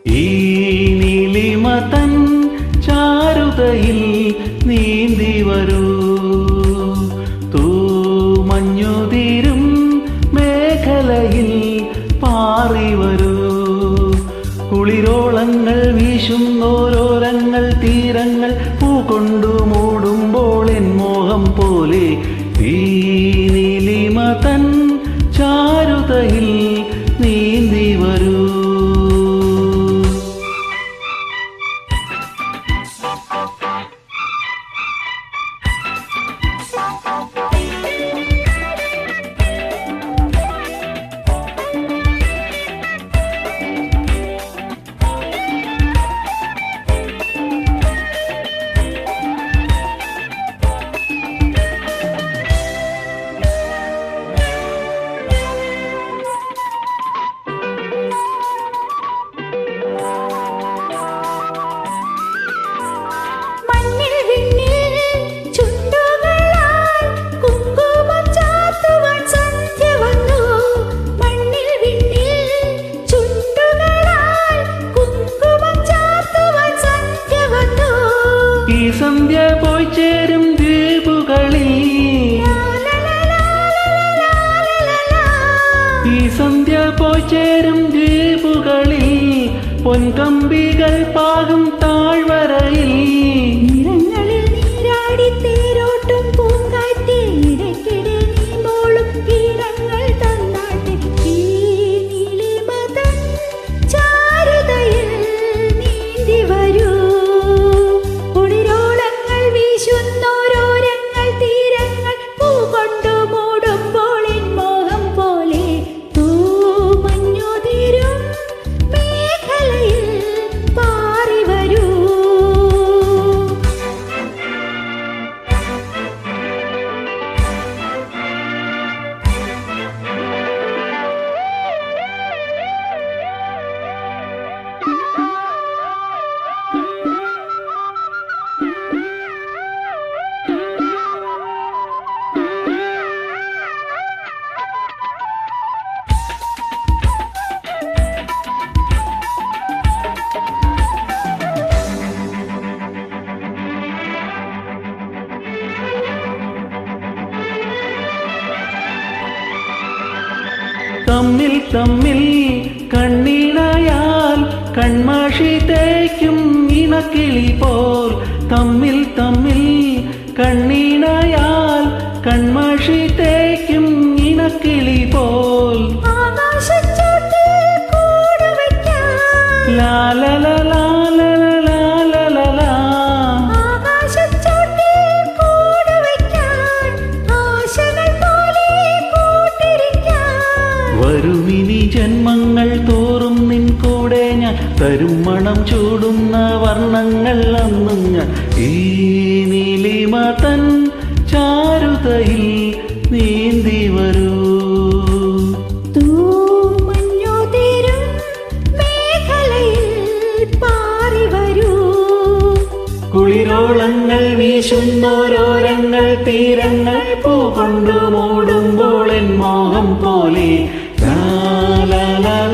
ഈ നീലിമ തൻ ചാരുതയിൽ നീന്തി വരൂ, തൂമഞ്ഞുതീരും മേഖലയിൽ പാറി വരൂ. കുളിരോളങ്ങൾ വീശുന്നോരോരങ്ങൾ തീരങ്ങൾ പൂകൊണ്ടു മൂടുമ്പോൾ എൻ മോഹം പോലെ ഈ നീലിമ തൻ ചാരുതയിൽ നീന്തി വരൂ. ഈ സന്ധ്യ പോയി ചേരും ദ്വീപുകളിൽ, ഈ സന്ധ്യ പോയി ചേരും ദ്വീപുകളിൽ പൊൻകമ്പികൾ പാകും താഴ്വരയിൽ. നിറങ്ങളിൽ നീരാടി തേരോട്ടും പൂങ്കാറ്റേ, ഇടയ്ക്കിടെ നീ മോളും കീടങ്ങൾ തന്നാട്ടെ. ഈ നീലിമ തൻ ചാരുതയിൽ നീന്തി വരൂ, കുളിരോളങ്ങൾ വീശുന്നോരോരങ്ങൾ തീരങ്ങൾ പൂകൊണ്ടു മൂടുമ്പോൾ എൻ മോഹം പോലെ തൂമഞ്ഞുതീരും മേഖലയിൽ പാറി വരൂ. തമ്മിൽ തമ്മിൽ കണ്ണിണയാൽ കൺമഷി തേക്കും ഇണക്കിളി പോൽ, തമ്മിൽ തമ്മിൽ കണ്ണിണയാൽ കൺമഷി തേക്കും ഇണക്കിളി പോൽ. ലാലല വരുമിനി ജന്മങ്ങൾ തോറും നിൻ കൂടെ ഞാൻ, തരും മണം ചൂടുന്ന വർണ്ണങ്ങൾ അന്നും ഞാൻ. ഈ നീലിമ തൻ ചാരുതയിൽ നീന്തി വരൂ, തൂമഞ്ഞുതീരും മേഖലയിൽ പാറി വരൂ. കുളിരോളങ്ങൾ വീശുന്നോരോരങ്ങൾ തീരങ്ങൾ പൂകൊണ്ടു മൂടുമ്പോൾ എൻ മോഹം പോലെ. ലാ ലാ ലാ